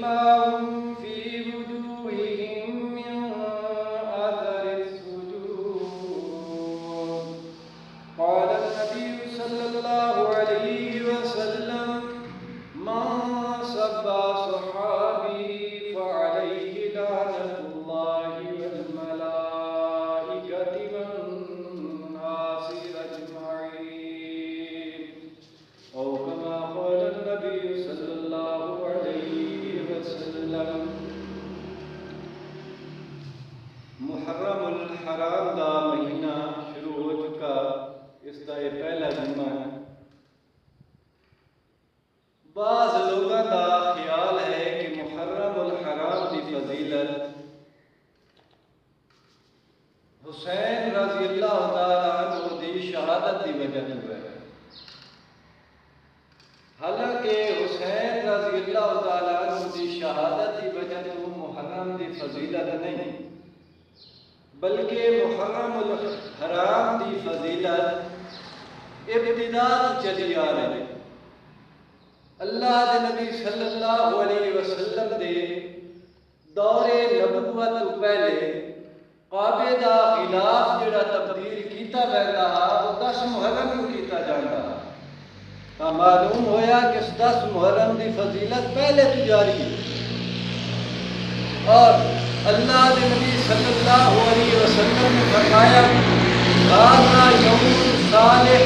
سيماهم في وجوههم من أثر السجود. قال النبي صلى الله عليه وسلم: من سب صحابي فعليه لعنة الله والملائكة والناس أجمعين، أو كما قال النبي صلى الله عليه وسلم. محرم الحرام دا مہینہ شروع ہو چکا، اس کا یہ پہلا جمعہ ہے۔ بعض لوگوں کا خیال ہے کہ محرم الحرام کی فضیلت حسین رضی اللہ تعالیٰ عنہ کی شہادت کی وجہ سے ہے، حالانکہ حسین رضی اللہ تعالیٰ عنہ کی شہادت کی وجہ سے محرم کی فضیلت نہیں، بلکہ محرم الحرام کی فضیلت ابتدا چلی آ رہی ہے۔ اللہ دے نبی صلی اللہ علیہ وسلم دے دور نبوت تو پہلے کعبے دا غلاف جڑا تبدیل کیتا ویندا وہ 10 محرم نوں کیتا جاندا، تا معلوم ہویا کہ 10 محرم دی فضیلت پہلے تو جاری ہے۔ اور اللہ دے نبی صلی اللہ علیہ وسلم نے فرمایا: ھذا یوم صالح،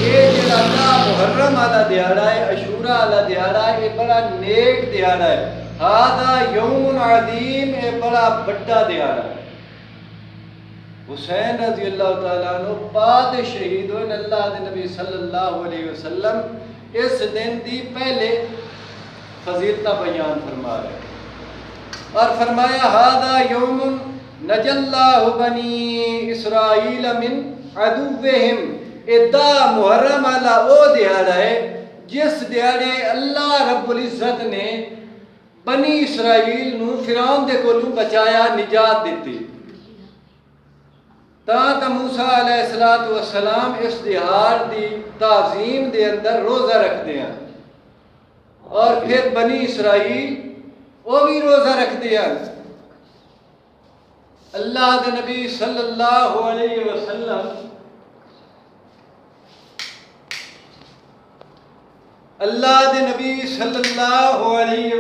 یہ جڑا محرم والا دیہڑا ہے، عاشورہ والا دیہڑا ہے، یہ بڑا نیک دیہڑا ہے۔ ھذا یوم عظیم، یہ بڑا بڑا دیہڑا ہے۔ حسین رضی اللہ تعالیٰ عنہ بعد شہید ہوئے، اللہ دے نبی صلی اللہ علیہ وسلم اس دن دی پہلے فضیلت بیان فرما رہے اور فرمایا: ھذا یوم نجی اللہ بنی اسرائیل من عدوہم، ادا محرم والا وہ دیہڑا ہے جس دیہڑے اللہ رب العزت نے بنی اسرائیل نو فرعون دے کولوں بچایا، نجات دیتی۔ تا موسیٰ علیہ السلام اس دہاڑ دی تعظیم دے اندر روزہ رکھتے ہیں، اور پھر بنی اسرائیل وہ بھی روزہ رکھتے ہیں۔ اللہ دے نبی صلی اللہ علیہ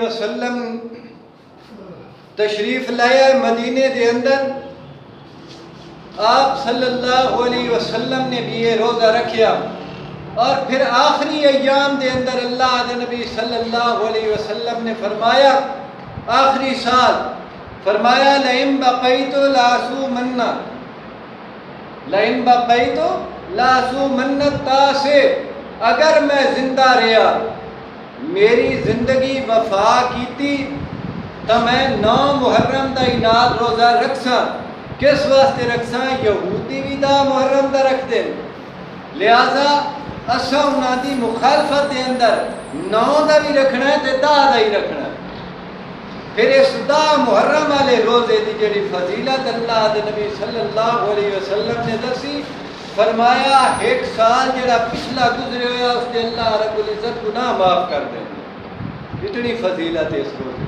وسلم تشریف لائے مدینے دے اندر، آپ صلی اللہ علیہ وسلم نے بھی یہ روزہ رکھیا، اور پھر آخری ایام دے اندر اللہ دے نبی صلی اللہ علیہ وسلم نے فرمایا، آخری سال فرمایا: لئن بقیت لأصومن التاسع، اگر میں زندہ رہا، میری زندگی وفا کیتی، تو میں 9 محرم دا اناد روزہ رکھساں۔ کس واسطے رکھساں؟ یہودی بھی دا محرم دا رکھ دیں، لہذا اساں انہاں دی مخالفت دے اندر 9 دا بھی رکھنا ہے تے 10 دا ہی رکھنا ہے۔ پھر اس 10 محرم والے روزے دی جڑی فضیلت اللہ دے نبی صلی اللہ علیہ وسلم نے دسی، فرمایا 1 سال جڑا پچھلا گزرے ہوا اس کے اللہ رب العزت گناہ معاف کر دیں، اتنی فضیلت ہے اس روزے۔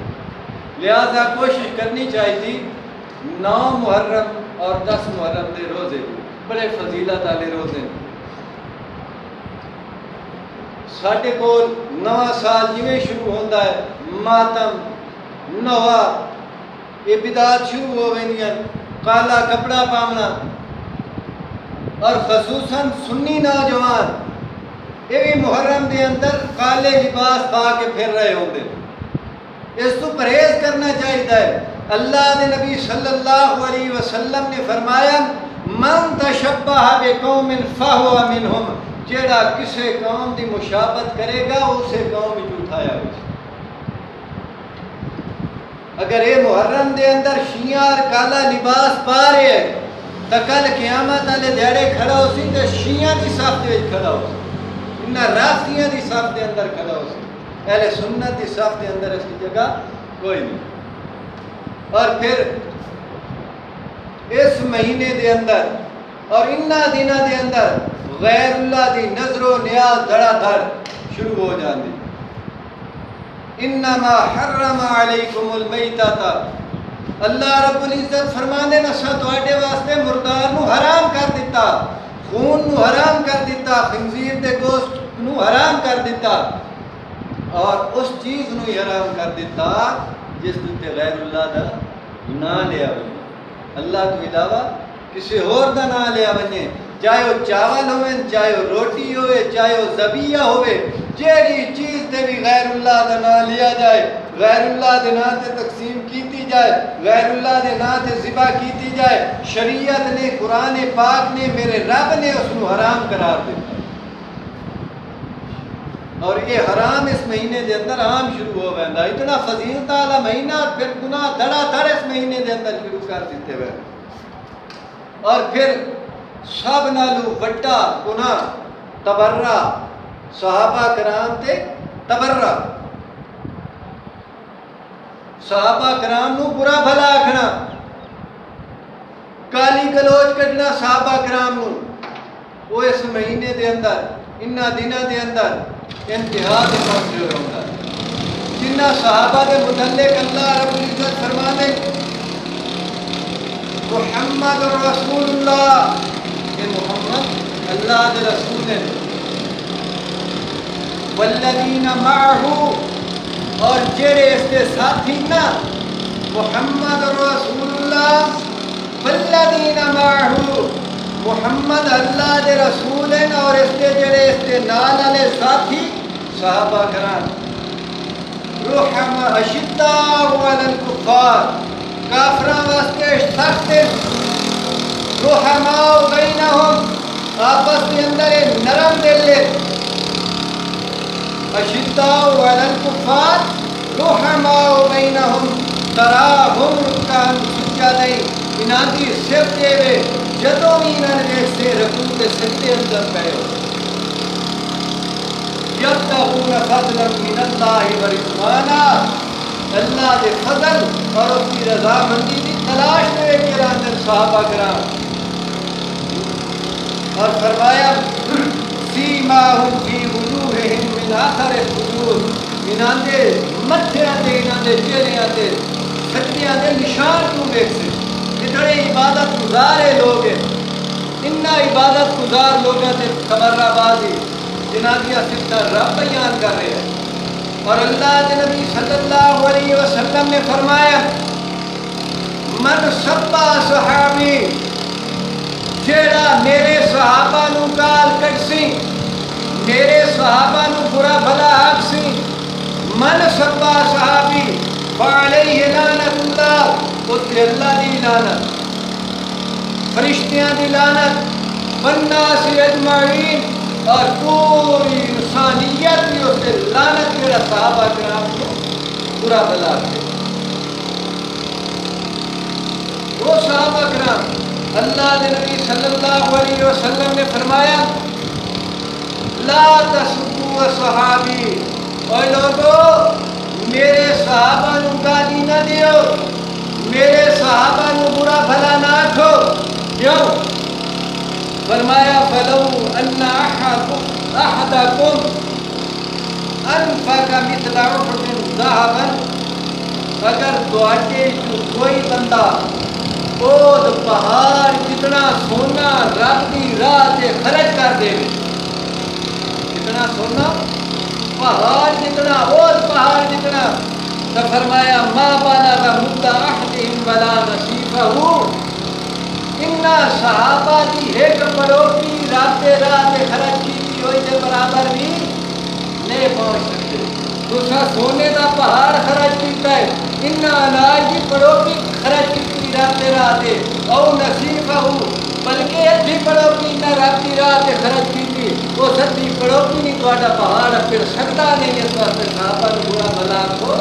لہذا کوشش کرنی چاہیے 9 محرم اور 10 محرم دے روزے بڑے فضیلت والے روزے۔ ساڈے کول نواں سال جویں شروع ہوندا ہے، ماتم، نوا، یہ بدعات شروع ہو ویندیاں، کالا کپڑا پاونا، اور خصوصاً سنی نوجوان یہ بھی محرم دے اندر کالے لباس پا کے پھر رہے ہوندے، اس تو پرہیز کرنا چاہیے۔ اللہ دے نبی صلی اللہ علیہ وسلم نے فرمایا: من تشبہ بقوم فہو منہم، جیڑا کسے قوم دی مشابہت کرے گا اسے قوم وچ اٹھایا ہوئے۔ اگر یہ محرم دے اندر شیعہ اور کالا لباس پا رہے ہیں تو کل قیامت والے دیہڑے کھڑا ہو سی تو شیعہ دی صف دے وچ کھڑا ہو سی، انہاں رافضیاں دی صف دے اندر کھڑا ہو سی، اہل سنت دی صف دے اندر اس کی جگہ کوئی نہیں۔ اور پھر اس مہینے دے اندر اور انہاں دنوں دے اندر غیر اللہ دی نظر و نیاز دھڑا دھڑ شروع ہو جاندی۔ انما حرم علیکم المیتۃ، اللہ رب العزت فرماندے نے اساں تواڈے واسطے مردار نو حرام کر دیتا، خون نو حرام کر دیتا، خنزیر دے گوشت نو حرام کر دیتا، اور اس چیز نو ہی حرام کر دیتا جس تے غیر اللہ دا نام لیا وے، اللہ تو علاوہ کسی اور دا نام لیا وے، چاہے وہ چاول ہوئے، چاہے وہ روٹی ہوئے، چاہے وہ ذبیحہ ہوئے، جیڑی چیز تے بھی غیر اللہ دا نام لیا جائے، غیر اللہ دے نام تے تقسیم کیتی جائے، غیر اللہ دے نام تے ذبح کیتی جائے، شریعت نے، قرآن پاک نے، میرے رب نے اس کو حرام قرار دیتا، اور یہ حرام اس مہینے دے اندر عام شروع ہو ویندا، اتنا فضیلت والا مہینہ، پھر گناہ دھڑا دھڑ اس مہینے دے اندر شروع کر دیتے ہوئے، اور پھر سب نالو وڈا گناہ تبرہ، صحابہ کرام تے تبرہ، صحابہ کرام نو برا بھلا آکھنا، گالی گلوچ کڈنا صحابہ کرام نو، وہ اس مہینے دے اندر، انہاں دناں دے اندر انتہا تے پہنچے ہوئے ہوندا، جنہ صحابہ دے متعلق اللہ رب العزت فرماندے محمد رسول اللہ، کہ محمد اللہ دے رسول ہیں، والذین معہ، اور جڑے اس کے ساتھی نا، محمد رسول اللہ والذین معہ، محمد اللہ دے رسول ہیں، اور اس کے جڑے اس کے نال والے ساتھی صحابہ کرام، رحماء اشداء علی الکفار، کافراں واسطے سخت، رحماء بینہم، آپس کے اندر نرم دل، اشداء علی الکفار رحماء بینہم تراہم رکعا سجدا، انہاں دی صفت یہ ہے جدوں بھی انہاں نے سے رکوع تے سجدے اندر پئے ہو، یبتغون فضلا من اللہ ورضوانا، اللہ دے فضل اور اس کی رضامندی کی تلاش میں اندر صحابہ کرام، اور فرمایا سیماہم فی وجوہہم من اثر السجود، انہاں دے متھیاں تے انہاں دے چہریاں تے سجدیاں دے نشان کیوں ویکھ سے، اتنے عبادت گزار لوگ ہیں، انہاں عبادت گزار لوگوں تے تبرہ بازی جنہاں دیا صفتاں رب بیان کر رہے ہیں، اور اللہ کے نبی صلی اللہ علیہ وسلم نے فرمایا من سبا صحابی، جیڑا میرے صحابہ نو گال کٹسی، میرے صحابہ نو برا بھلا آکسی، من سبا صحابی فعلیہ لعنت اللہ، اس کے اللہ دی لعنت، فرشتیاں دی لعنت، والناس اجمعین، اور پوری انسانیت بھی اس سے لعنت جڑا صحابہ کرام کو برا بھلا آکھے، وہ صحابہ کرام، اللہ کے نبی صلی اللہ علیہ وسلم نے فرمایا لا تسبوا صحابی، اور لوگو میرے صحابہ نو گالی نہ دیو، میرے صحابہ نو برا بھلا نہ آکھو، کیوں؟ فرمایا فلو ان احدکم انفق مثل احد ذهبا، اگر تواڈے کوئی بندہ اوہ پہاڑ کتنا سونا رب دی راہ تے خرچ کر دے، کتنا سونا پہاڑ جتنا، اور پہاڑ جتنا، تو فرمایا ما بلغ مد احدہم ولا نصیفہ، انہا صحابہ کی ایک پڑوکی رب دے راہ تے خرچ کی ہوئی دے برابر بھی نہیں پہنچ سکتے، دوسرا سونے دا پہاڑ خرچ کیتا ہے، انہا اناج کی پڑوکی خرچ کی رب دے راہ تے، او نصیفہ، بلکہ ادھی پڑوکی نہ رب دی راہ تے خرچ کی تھی، وہ سدھی پڑوکی نہیں تواڈا پہاڑ پھر سکتا نہیں، اس واسطے صحابہ نو برا بھلا کو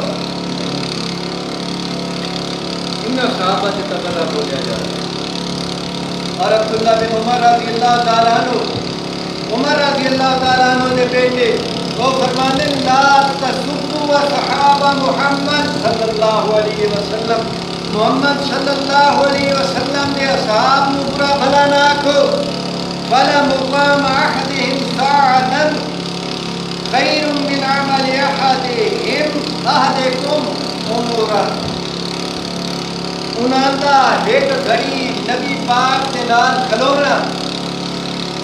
انہاں صحابہ سے تبرہ ہو جائے۔ اور عبداللہ بن عمر رضی اللہ تعالیٰ عنہ، عمر رضی اللہ تعالیٰ عنہ نے بیٹے وہ فرمانے لا تسبوا صحابہ محمد صلی اللہ علیہ وسلم، محمد صلی اللہ علیہ وسلم نے اصحاب نو برا بھلا نہ آکھو، فلا مقام احدہم ساعتا خیر من عمل احدکم امورا. انہاں دا ایک گھڑی نبی پاک دے نال کھلونا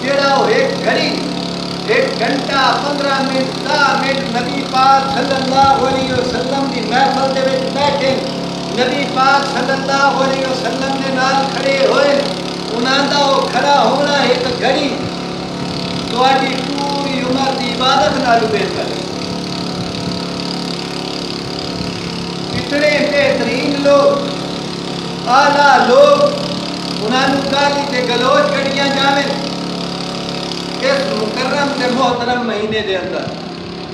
جڑا وہ ایک گھڑی 1 گھنٹہ 15 منٹ 10 منٹ نبی پاک صلی اللہ علیہ وسلم دی محفل دے وچ بیٹھے نبی پاک صلی اللہ علیہ وسلم دے نال کھڑے ہوئے انہاں دا وہ کھڑا ہونا ایک گھڑی تہاڈی پوری عمر دی عبادت نال بہتر ہے. اتنے بہترین لوگ اعلیٰ لوگ انہاں نوں گالی تے گلوچ کڑیاں جاویں اس مکرم تے محترم مہینے دے اندر.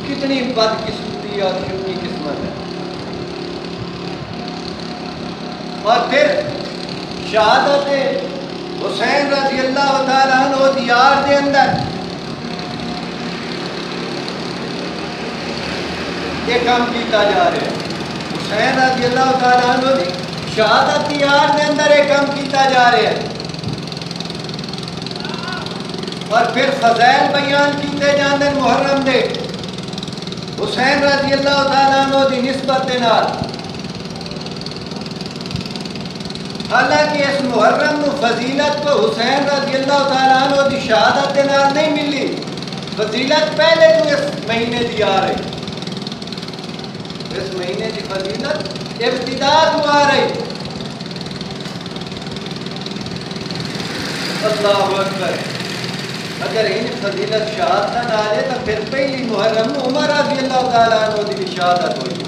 کتنی بدقسمتی اور کتنی قسمت ہے. اور پھر شہادت حسین رضی اللہ تعالیٰ عنہ دیار دے اندر یہ کام کیتا جا رہا ہے. حسین رضی اللہ تعالیٰ عنہ دی شہادت دیار دے اندر یہ کام کیتا جا رہا ہے. اور پھر فضائل بیان کیتے جاندے محرم دے حسین رضی اللہ تعالیٰ عنہ دی نسبت دے نال. حالانکہ اس محرم نو فضیلت کو حسین رضی اللہ تعالیٰ عنہ دی شہادت دے نال نہیں ملی. فضیلت پہلے تو اس مہینے دی آ رہی. اس مہینے دی فضیلت ابتدا تو آ رہی. اللہ اکبر. اگر ان فضیلت شہادت نہ آئے تو پھر پہلی محرم عمر رضی اللہ تعالیٰ عنہ دی شہادت ہوئی.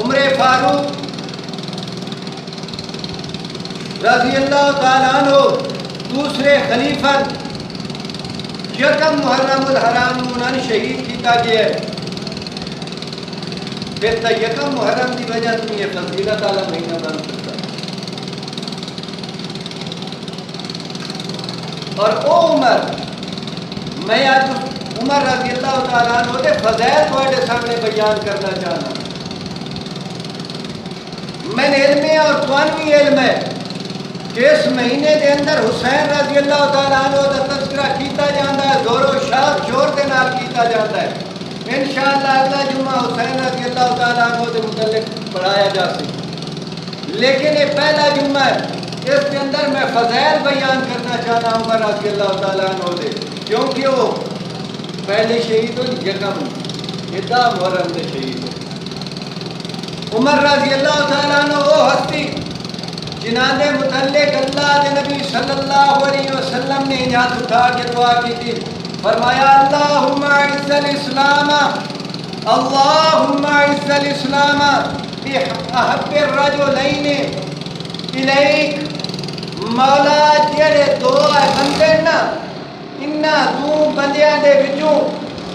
عمر فاروق رضی اللہ تعالیٰ عنہ دوسرے خلیفہ یکم محرم الحرام انہوں نے شہید کیتا گیا ہے. پھر تا یکم محرم کی وجہ سے یہ فضیلت والا مہینہ بن سکتا. اور او عمر میں آج عمر رضی اللہ تعالیٰ عنہ دے فضائل تھوڑے سامنے بیان کرنا چاہنا. میں علم ہے اور توانوی علم ہے کہ اس مہینے دے اندر حسین رضی اللہ تعالیٰ عنہ دا تذکرہ کیتا جاندہ ہے. زور و شور دے نال کیتا جاندہ ہے. انشاءاللہ اگلا جمعہ حسین رضی اللہ تعالیٰ عنہ دے متعلق پڑھایا جا سکے. لیکن یہ پہلا جمعہ ہے اس کے اندر میں فضائل بیان کرنا چاہتا ہوں عمر رضی اللہ تعالیٰ عنہ دے, کیونکہ وہ پہلے شہید ہو یکم ادھا محرم دے شہید ہو. عمر رضی اللہ تعالیٰ عنہ وہ ہستی جنہاں دے متعلق اللہ دے نبی صلی اللہ علیہ وسلم نے ہاتھ اٹھا کے دعا کی تھی. فرمایا اللہم اعز الاسلام اللہم اعز الاسلام احب الرجلین الیک. مولا جڑے دو بندے نا انہاں دو بندیاں دے وچوں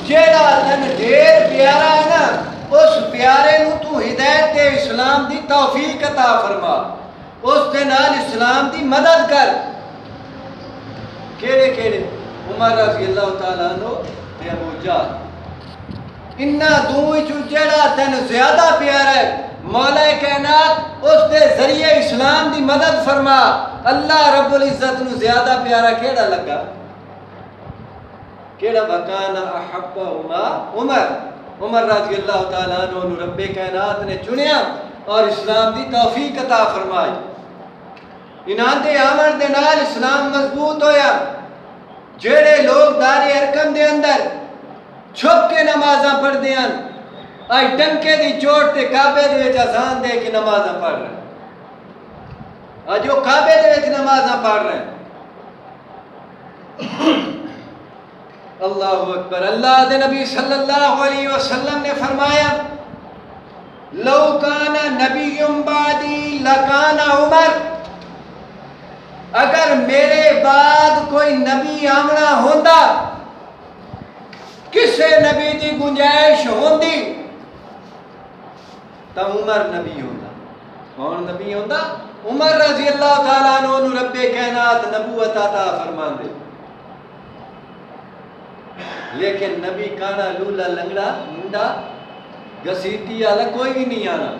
جیڑا تن ڈھیر پیارا ہے نا اس پیارے نو تو ہدایت دے اسلام دی توفیق عطا فرما. اس کے نال اسلام دی مدد کر. کیڑے کیڑے عمر رضی اللہ تعالیٰ عنہ تے ابو جہل. انہاں دوویں چوں جڑا تین زیادہ پیارا ہے مولا کائنات اس دے ذریعے اسلام دی مدد فرما. اللہ رب العزت نو زیادہ پیارا کیڑا لگا؟ کیڑا وکانا احبہما عمر. عمر رضی اللہ تعالیٰ عنہ نو رب کائنات نے چنیا اور اسلام دی توفیق عطا فرمائی. انہاں دے آمن دے نال اسلام مضبوط ہویا. جڑے لوگ دار ارکم دے اندر چھپ کے نمازاں پڑھ دیاں آئی ڈنکے دی چوٹ تے کعبے دے وچ اذان دے کے نمازاں پڑھ رہے ہیں. آج وہ کعبے دے وچ نمازاں پڑھ رہے ہیں. اللہ اکبر. اللہ دے نبی صلی اللہ علیہ وسلم نے فرمایا لو کان نبی بعدی لکان عمر. اگر میرے بعد کوئی نبی آمنا ہوندا کسے نبی دی گنجائش ہوندی تو عمر نبی ہوندا. کون نبی ہوندا؟ عمر رضی اللہ تعالیٰ عنہ نو رب کائنات نبوت عطا فرماندے. لیکن نبی کانا لولا لنگڑا منڈا گسیٹی والا کوئی بھی نہیں آنا.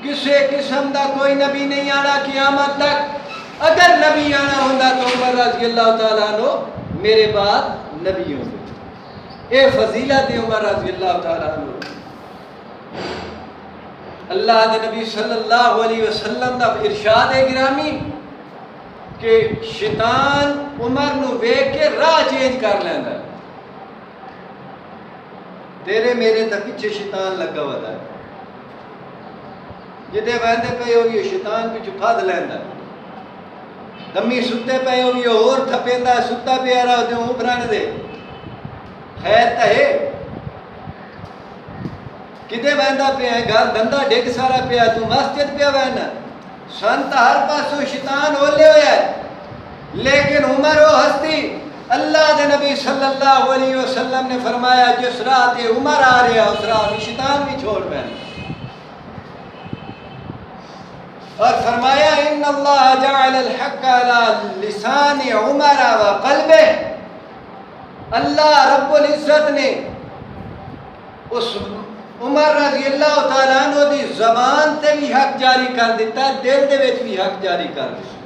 کسے قسم دا کوئی نبی نہیں آنا قیامت تک. اگر نبی آنا ہوندا تو عمر رضی اللہ تعالیٰ عنہ میرے بعد نبی ہوندے. اے فضیلت عمر رضی اللہ تعالیٰ عنہ اللہ دے نبی صلی اللہ علیہ وسلم دا ارشاد گرامی کہ شیطان عمر نو ویکھ کے راہ چینج کر لیندا تیرے میرے تے پیچھے شیطان لگا ہوا ہے جدے ویندے پے ہوئی شیطان پیچھے پھد لیندا دمی ستے پے ہوئی اور تھپیندا ستا پیا رہا تے اوپران دے خیر تے کدے ویندا پیا ہے گھر دندا ڈگ سارا پیا تو مسجد پیا وینا سنت ہر پاسوں شیطان اولے ہویا ہے لیکن عمر وہ ہستی اللہ دے نبی صلی اللہ علیہ وسلم نے فرمایا جس راہ تے عمر آ رہا اس راہ میں شیطان بھی چھوڑ بینا اور فرمایا ان اللہ جعل الحق علی لسان عمر و قلبہ اللہ رب العزت نے اس عمر رضی اللہ تعالیٰ عنہ دی زبان تے بھی حق جاری کر دیتا ہے دل دے وچ بھی حق جاری کر دیتا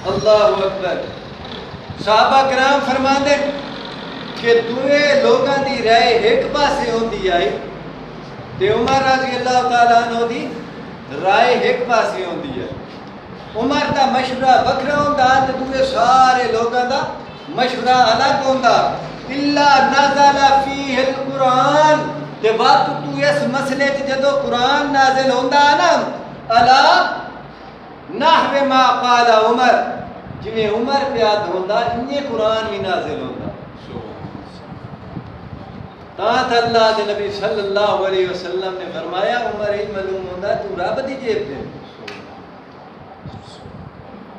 اللہ اکبر صحابہ کرام فرماندے کہ دوے لوگاں دی رائے ایک پاسے ہوندی آئی تے عمر رضی اللہ تعالیٰ عنہ دی رائے ایک پاسے ہوندی ہے عمر دا مشورہ وکھرا ہوندا تے دوے سارے لوگاں دا مشورہ الگ ہوندا الا نزل فیہ القرآن تے وقت تو اس مسئلے تے جدو قرآن نازل ہوندا نا الا نحو ما قال عمر جویں عمر پیاد ہوندا انہی قرآن بھی نازل ہوندا تاں اللہ دے نبی صلی اللہ علیہ وسلم نے فرمایا عمر ہی معلوم ہوندا تو رب دی جیب تے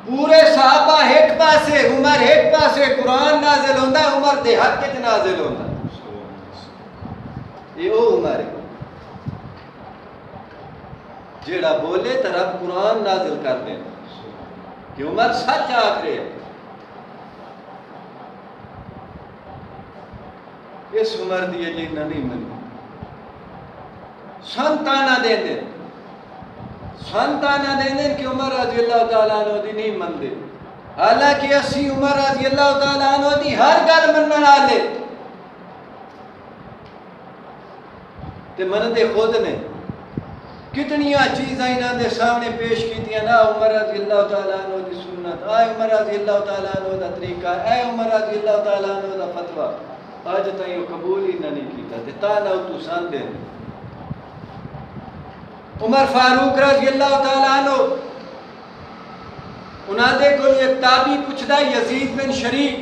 پورے صحابہ ایک پاسے عمر ایک پاسے قرآن نازل ہوندا عمر دے حق وچ نازل ہوندا یہ او عمر ہے جیڑا بولے تے رب قرآن نازل کر دے کہ عمر سچ آکھ رہے اس عمر دی اجی نہیں منی سنتانا دے دے سنتانا دے دے کہ عمر رضی اللہ تعالیٰ عنہ دی نہیں من دے حالانکہ اسی عمر رضی اللہ تعالیٰ عنہ دی ہر گل منن والے تے من دے خود نے کتنیاں چیزاں انہاں دے سامنے پیش کیتیاں نا عمر رضی اللہ تعالیٰ عنہ دی سنت اے عمر رضی اللہ تعالیٰ عنہ دا طریقہ اے عمر رضی اللہ تعالیٰ عنہ دا فتویٰ آج تائیں وہ قبول ہی نہیں کیتا تے تا نہ تو سان دے عمر فاروق رضی اللہ تعالیٰ عنہ انہاں دے کو ایک تابعی پوچھدا یزید بن شریک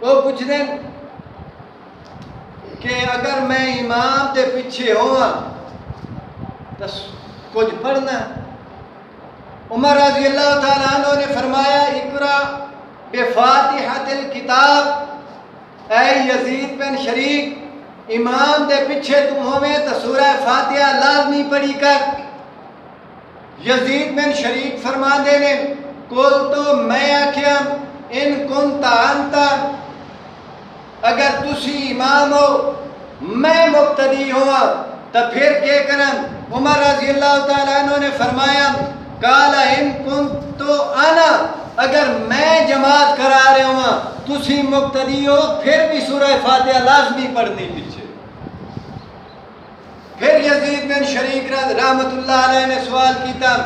وہ پوچھ دیں کہ اگر میں امام دے پیچھے ہوا تو کچھ پڑھنا عمر رضی اللہ تعالیٰ عنہ نے فرمایا اقرا بفاتحۃ الکتاب اے یزید بن شریک امام دے پیچھے تم ہوئے تو سورہ فاتحہ لازمی پڑھی کر یزید بن شریک فرما دے نے کول تو میں آکھیا ان کنت انت اگر تسی امام ہو میں مقتدی ہوا تو پھر کیا کرن عمر رضی اللہ تعالیٰ عنہ نے فرمایا قال ان کنت انا اگر میں جماعت کرا رہے ہوں تسی مقتدی ہو پھر بھی سورہ فاتحہ لازمی پڑھنی پیچھے پھر یزید بن شریک رحمت اللہ علیہ نے سوال کیتا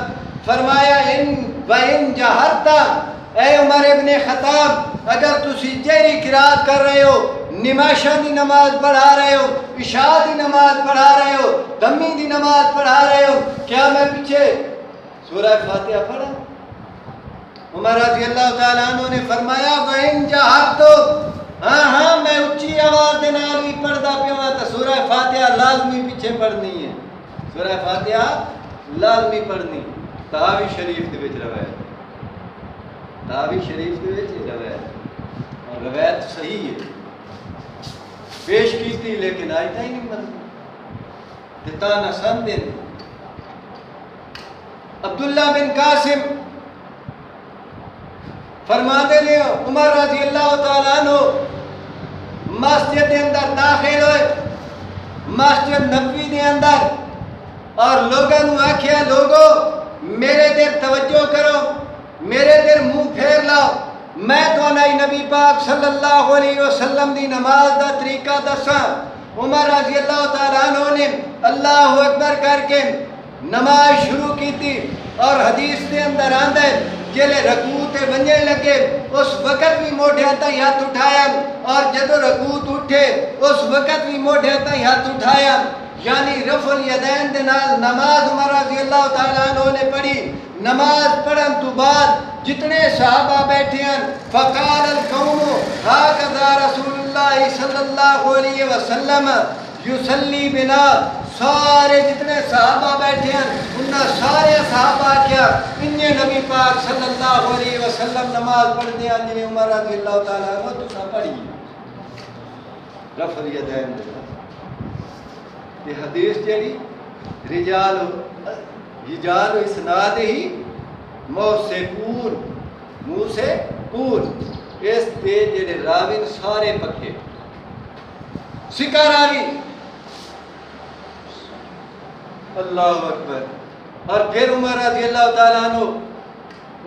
فرمایا ان جہرتا اے عمر ابن خطاب اگر تسی جہری قرات کر رہے ہو نماشا دی نماز پڑھا رہے ہو عشاء دی نماز پڑھا رہے ہو دمی دی نماز پڑھا رہے ہو کیا میں پیچھے سورہ فاتحہ پڑھا عمر رضی اللہ تعالیٰ عنہ نے فرمایا وَإِن جَهَرْتُ ہاں میں اچھی آواز دے نال بھی پڑھدا پیا تو سورہ فاتحہ لازمی پیچھے پڑھنی ہے سورہ فاتحہ لازمی پڑھنی تحاوی شریف دے وچ روایت تحاوی شریف دے وچ روایت اور روایت صحیح ہے پیش کی تھی لیکن آئی تھا ہی نہیں منتی تا نہ سن دے عبداللہ بن قاسم فرماتے نے عمر رضی اللہ تعالیٰ عنہ مسجد کے اندر داخل ہوئے مسجد نبوی کے اندر اور لوگوں نے آکھیا لوگو میرے دیر توجہ کرو میرے دیر منہ پھیر لاؤ میں تو نئی نبی پاک صلی اللہ علیہ وسلم دی نماز دا طریقہ دساں۔ عمر رضی اللہ تعالیٰ عنہ نے اللہ اکبر کر کے نماز شروع کی تھی، اور حدیث کے اندر آندہ ہے جلے رکوع تے ونجے لگے اس وقت بھی موڑھے تائیں ہاتھ اٹھایا، اور جدو رکوع اٹھے اس وقت بھی موڑھے تائیں ہاتھ اٹھایا، یعنی رفع الیدین دے نال نماز عمر رضی اللہ تعالیٰ عنہ نے پڑھی۔ نماز پڑھن تو بعد جتنے صحابہ بیٹھے ہیں فقال القوم ہاکذا رسول اللہ صلی اللہ علیہ وسلم یصلی بنا، سارے جتنے صحابہ بیٹھے ہیں انہاں سارے صحابہ کیا انہیں نبی پاک صلی اللہ علیہ وسلم نماز پڑھ دیا جنہیں عمر رضی اللہ تعالیٰ عنہ تو سا پڑھی رفع الیدین دے۔ یہ حدیث جڑی رجال اسناد ہی موثقون، منہ سے پور، اس دے جڑے راوی سارے پکے سکا راوی۔ اللہ اکبر۔ اور پھر عمر رضی اللہ تعالیٰ عنہ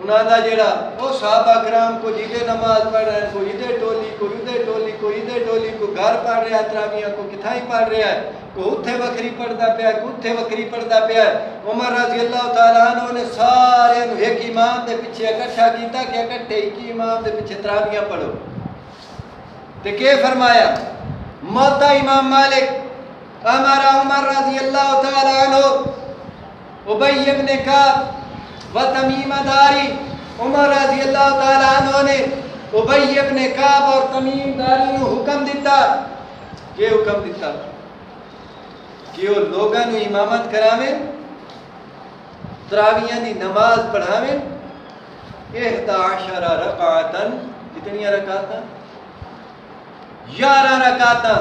انہاں دا جڑا وہ صحابہ کرام کو جیدے نماز پڑھ رہے ہیں، کوئی ادھر ٹولی، کوئی ادھر ٹولی، کوئی ادھر ٹولی، کوئی گھر پڑھ رہا ہے تراویح، کو کتھائی پڑھ رہا ہے، کوئی اتھے وکری پڑھدا پیا ہے، کوئی اتھے وکری پڑھدا پیا ہے۔ عمر رضی اللہ تعالیٰ عنہ نے سارے ایک امام دے پیچھے اکٹھا کیتا کہ اکٹھے ایک امام دے پیچھے تراویح پڑھو۔ تے کہ فرمایا موتا امام مالک ہمارا عمر رضی اللہ تعالیٰ عنہ ابی ابن کعب و تمیم داری، عمر رضی اللہ تعالیٰ عنہ نے ابی ابن کعب اور تمیم داری نے حکم دیتا، کہ حکم دیتا کہ وہ لوگاں نو امامت کراویں، تراویحاں دی نماز پڑھاویں، 11 رکعتاً، کتنی رکعتاں؟ 11 رکعتاں،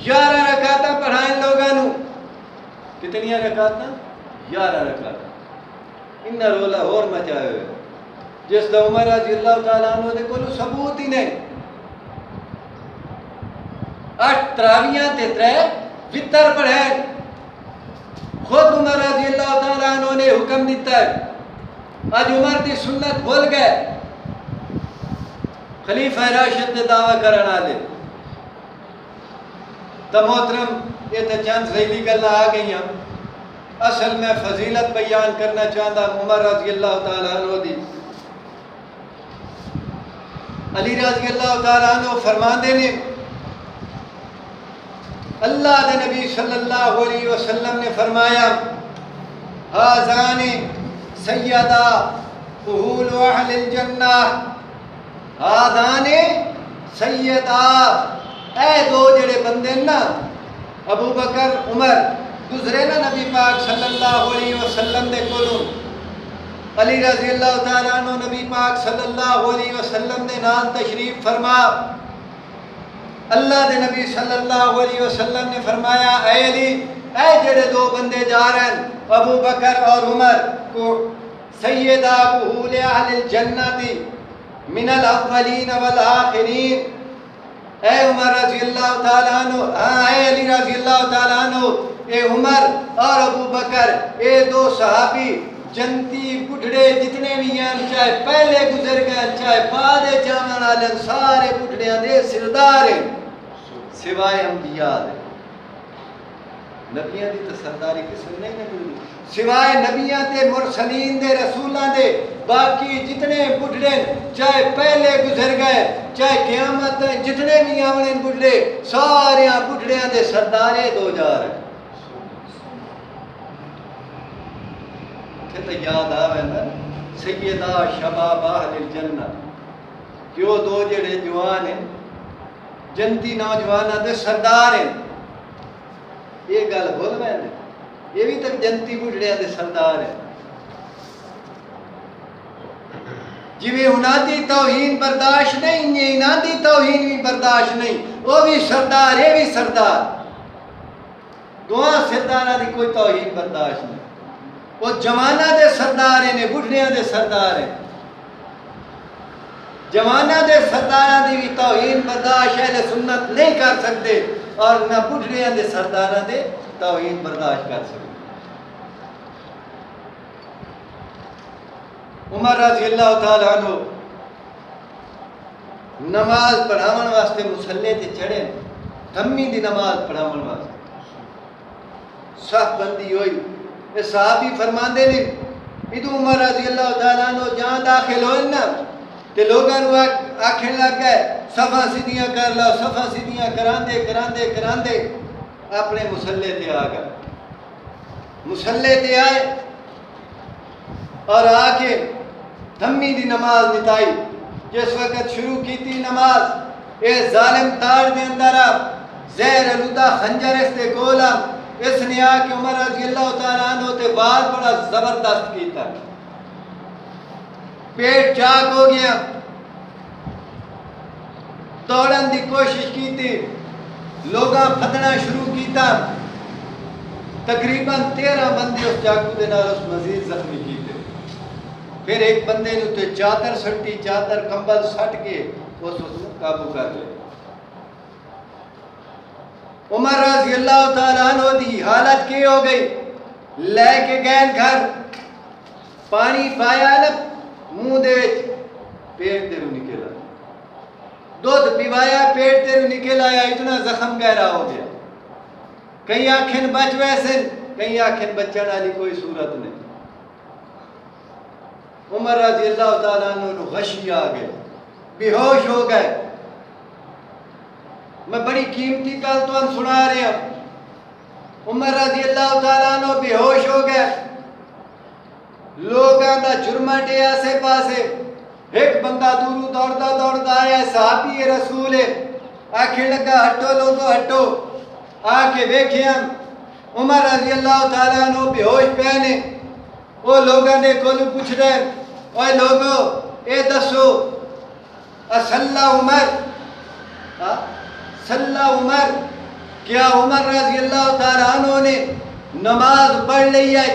11 رکعتاں پڑھائیں لوگاں نو، کتنی رکعتاں؟ 11 رکعتاں۔ انہا رولا اور مچائے ہوئے جس دا عمر رضی اللہ تعالیٰ عنہ دے کولو ثبوت ہی نہیں۔ 8 تراویحاں تے 3 وتر پڑھیں، خود عمر رضی اللہ تعالیٰ عنہ نے حکم دیتا ہے۔ آج عمر دی سنت بھول گئے، خلیفہ راشد دے دعویٰ کرنا لے تو محترم یہ تو چند ذیلی گلہ آ گئی ہیں، اصل میں فضیلت بیان کرنا چاہتا عمر رضی اللہ تعالیٰ عنہ دی۔ علی رضی اللہ تعالیٰ عنہ فرماندے نے اللہ دے نبی صلی اللہ علیہ وسلم نے فرمایا ہازان سیدہ اہول اہل الجنہ، ہازان سیدہ، اے دو جڑے بندے نا ابو بکر عمر گزرے نا نبی پاک صلی اللہ علیہ وسلم دے کولوں، علی رضی اللہ تعالیٰ عنہ نبی پاک صلی اللہ علیہ وسلم دے نال تشریف فرما۔ اللہ دے نبی صلی اللہ علیہ وسلم نے فرمایا اے علی، اے جڑے دو بندے جا رہے ہیں ابو بکر اور عمر کو سیدہ اہول اہل الجنہ دی من الاولین والآخرین، اے عمر رضی اللہ تعالیٰ عنہ، اے علی رضی اللہ تعالیٰ عنہ، اے عمر اور ابو بکر، اے دو صحابی جنتی بڑھڑے جتنے بھی ہیں، چاہے پہلے گزر گئے چاہے بعد جانا والے، سارے بڑھڑیاں دے سردار ہیں سوائے انبیاء دے۔ نبیاں دی تو سرداری کسی نہیں ملتی سوائے نبیاں تے مرسلین دے رسولاں دے، باقی جتنے بڑھڑے چاہے پہلے گزر گئے چاہے قیامت جتنے بھی آونے بڑھڑے، سارے بڑھڑیاں دے سردارے دو جا رہے ہیں۔ تو یاد آوے نا سیدہ شباب اہل الجنہ، کہ وہ دو جڑے جوان ہیں جنتی نوجوانہ دے سردار ہیں، یہ گل بھول میں نے، یہ بھی تک جنتی بڑھڑیاں دے سردار ہیں۔ جی بھی انہاں دی توہین برداشت نہیں، یہ انہاں دی توہین بھی برداشت نہیں، وہ بھی سردار یہ بھی سردار، دعا سردارہ دی کوئی توہین برداشت نہیں، وہ جوانہ دے سردار ہیں، بڑھڑیاں دے سردار ہیں۔ جوانہ دے سردارہ دی بھی توہین برداشت اہل سنت نہیں کر سکتے، اور نہ بڑھڑیاں دے سردارہ دے توہین برداشت کر سکتے۔ عمر رضی اللہ تعالیٰ عنہ نماز پڑھاون واسطے مسلے تے چڑھے دھمی دی نماز پڑھاون واسطے صف بندی ہوئی. اے صحابی فرماندے نے ادو عمر رضی اللہ تعالیٰ عنہ جہاں داخل ہوئے نا تے لوگاں نو آکھن لگ گئے صفاں سیدھیاں کر لو, صفاں سیدھیاں کراندے کراندے کراندے اپنے مسلے تے آ گئے. مسلے تے آئے اور آ کے دھمی دی نماز نتائی. جس وقت شروع کی تھی نماز اے ظالم تاڑ دے اندر زہر آلودہ خنجر اس دے کولا اس نے آ کے عمر رضی اللہ تعالیٰ عنہ تے وار بڑا زبردست کیتا. پیٹ چاک ہو گیا, توڑن دی کوشش کی تھی, لوگاں پھدنا شروع کیتا. تقریباً 13 بندے اس چاقو دے نال اس مزید زخمی کیتے. پھر ایک بندے نے تے چادر سٹی, چادر کمبل سٹ کے اس قابو کر لے. عمر رضی اللہ تعالیٰ عنہ دی حالت کی ہو گئی, لے کے گئے گھر, پانی پایا نا منہ دے پیٹ دے رو نکل آیا, دودھ پیوایا پیٹ دے رو نکل آیا, اتنا زخم گہرا ہو گیا. کئی آنکھیں بچ ویسے, کئی آنکھیں بچن والی کوئی صورت نہیں. عمر رضی اللہ تعالیٰ عنہ غشی آ گئے, بے ہوش ہو گئے. میں بڑی قیمتی گل تو سنا رہا ہوں. عمر رضی اللہ تعالیٰ عنہ بے ہوش ہو گئے. لوگاں دا جرمہ ڈے آسے پاسے. ایک بندہ دورو دوڑتا دوڑتا آیا, صحابی رسول ہے, آکھیں لگا ہٹو لوگو ہٹو. آ کے ویکھیں عمر رضی اللہ تعالیٰ عنہ بے ہوش پے نے. وہ لوگاں نے کولو پوچھ رہے, اوے لوگو اے دسو اصلہ عمر, صلی عمر, کیا عمر رضی اللہ تعالیٰ عنہ نے نماز پڑھ لی ہے؟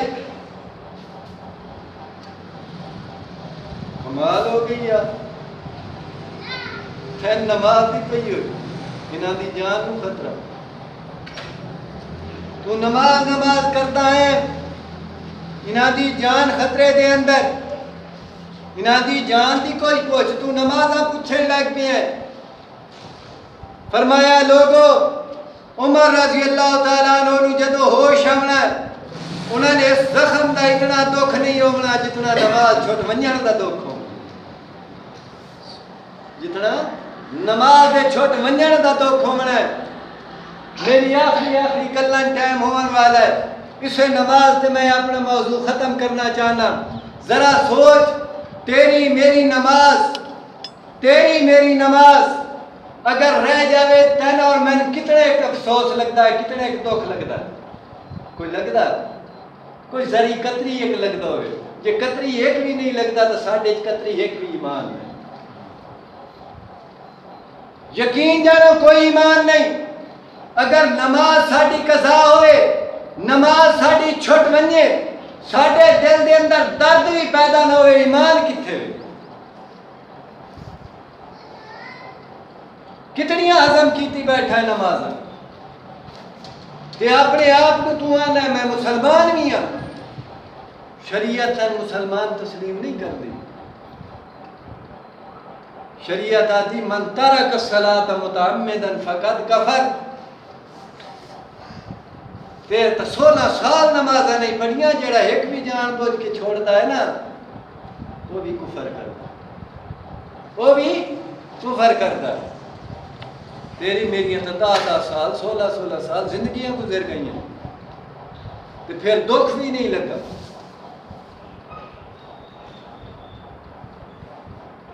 کمال ہو گئی یار, خیر نماز دی پئی ہوئی, انہاں دی جان نو خطرہ. تو نماز کرتا ہے, انہاں دی جان خطرے دے اندر, انہاں دی جان دی کوئی پوچھ, تو نمازاں پوچھنے لگ پہ ہے. فرمایا لوگو عمر رضی اللہ تعالیٰ عنہ نو جدو ہوش آونا, انہوں نے اس زخم دا اتنا دکھ نہیں ہونا جتنا نماز چھوٹ ونجن دا دکھ ہو, جتنا نماز دے چھوٹ ونجن دا دکھ ہونا. میری آخری کلن ٹائم ہونے والا ہے. اسے نماز تے میں اپنا موضوع ختم کرنا چاہنا. ذرا سوچ, تیری میری نماز اگر رہ جاوے تین اور میں کتنے ایک افسوس لگتا ہے, کتنے ایک دکھ لگتا ہے. کوئی لگتا کوئی ذری قطری ایک لگتا ہوئے, جے قطری ایک بھی نہیں لگتا تو ساڑھے قطری ایک بھی ایمان ہے. یقین جانو کوئی ایمان نہیں. اگر نماز ساڑھی قضا ہوئے, نماز ساڑھی چھوٹ ونجے, ساڑھے دل دے اندر درد بھی پیدا نہ ہوئے, ایمان کتھے ہوئے. کتنی عظم کیتی بیٹھا ہے نماز, تے اپنے آپ کو تو آنا ہے میں مسلمان بھی ہوں. شریعت مسلمان تسلیم نہیں کر دی. شریعت آتی من ترک الصلاۃ متعمدا فقد کفر. پھر تو 16 سال نمازیں نہیں پڑھیاں, جڑا ایک بھی جان بوجھ کے چھوڑتا ہے نا وہ بھی کفر کرتا ہے. تیری میری 10 سال 16 سال زندگیاں گزر گئی ہیں, تو پھر دکھ بھی نہیں لگا.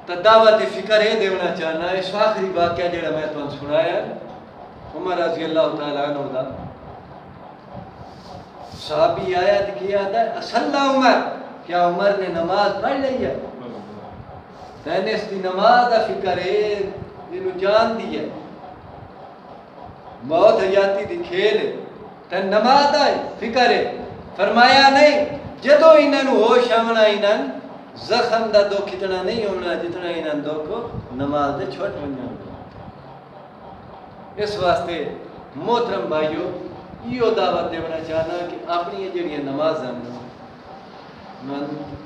تو دعوت فکر یہ دینا چاہنا, اس آخری واقعہ جڑا میں تمہیں سنایا عمر رضی اللہ تعالیٰ عنہ دا. صحابی آیا تو کیا تھا اصلہ عمر, کیا عمر نے نماز پڑھ لی ہے؟ تینے اس دی نماز دا فکر ہے, یہ جان دی ہے, موت حیاتی دی کھیل ہے, تین نماز دا فکر ہے. فرمایا نہیں, جدو انہوں نے ہوش آونا انہوں زخم دا دکھ اتنا نہیں ہونا جتنا انہوں دکھ نماز دے چھوٹ ہونا. اس واسطے محترم بھائیو یہ دعوت دینا چاہنا کہ اپنی جڑی نماز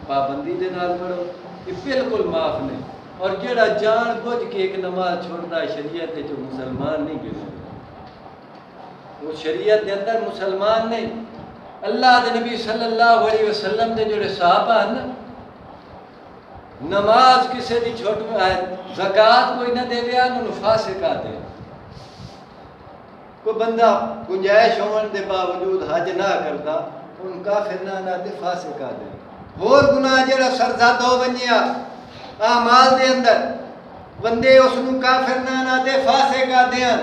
پابندی دے نال پڑھو, یہ بالکل معاف نہیں. اور جڑا جان بوجھ کے ایک نماز چھوڑتا ہے شریعت جو مسلمان نہیں گرے، وہ شریعت کے اندر مسلمان نہیں۔ اللہ دے نبی صلی اللہ علیہ وسلم دے جڑے صحابہ ہیں نا، نماز کسے دی چھوٹ میں آئے، زکاة کوئی نہ دے دیا انہوں فاسق آتے۔ کوئی بندہ گنجائش ہونے دے باوجود حج نہ کرتا ان کافر نہ دے فاسق آتے۔ اور گناہ جڑا سرزاد ہو بنیا اعمال دے اندر بندے اس نو کافر نہ دے فاسق آتے ہیں،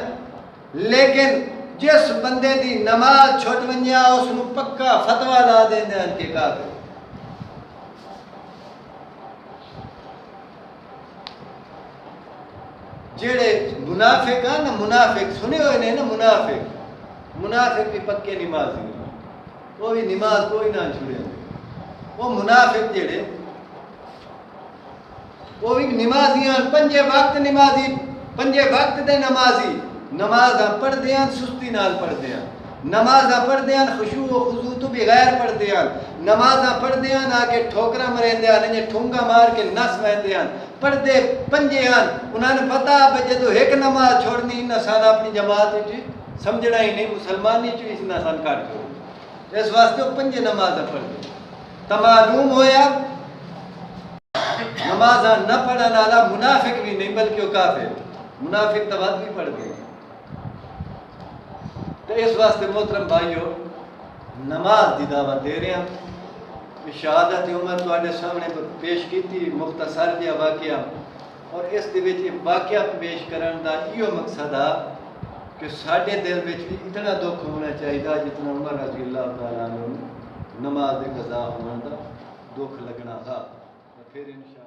لیکن جس بندے دی نماز چھوٹ بنیا اس نو پکا فتوہ لا دیں دے ان کے کافر۔ جڑے منافق ہیں نا، منافق سنے ہوئے نہیں نا، منافق بھی پکے نمازی ہیں، وہ بھی نماز کوئی نہ چھوڑے۔ وہ منافق جڑے وہ بھی نمازی ہیں، پنجے وقت نمازی، پنجے وقت دے نمازی، نمازاں پڑھ دیاں سستی نال پڑھ دیاں، نمازاں پڑھ دیاں خشوع و خضوع تو بغیر پڑھ دیاں، نمازاں پڑھ دیاں آ کے ٹھوکرا مریں دیاں، انہیں ٹھونگا مار کے نس وین دیاں، پڑھ دے پنجے ہیں، انہوں نے پتا بجے تو ایک نماز چھوڑنی نہ سان اپنی جماعت سمجھنا ہی نہیں، مسلمانی چیز نہ سان کاٹ چھوڑ، اس واسطے وہ پنجے نمازاں پڑھ دیں۔ تو معلوم ہویا نمازاں نہ پڑھن والا منافق بھی نہیں بلکہ وہ کافر، منافق تو بات بھی پڑھ گئے۔ تو اس واسطے محترم بھائیو نماز دی دعوت دے رہے ہیں۔ شہادت عمر تواڈے سامنے پیش کیتی مختصر جہا واقعہ، اور اس دے وچ واقعہ پیش کرن دا ایو مقصد ہے کہ ساڈے دل وچ بھی اتنا دکھ ہونا چاہیے جتنا عمر رضی اللہ تعالیٰ عنہ نماز قضا ہونے دا دکھ لگنا تھا۔ پھر انشاءاللہ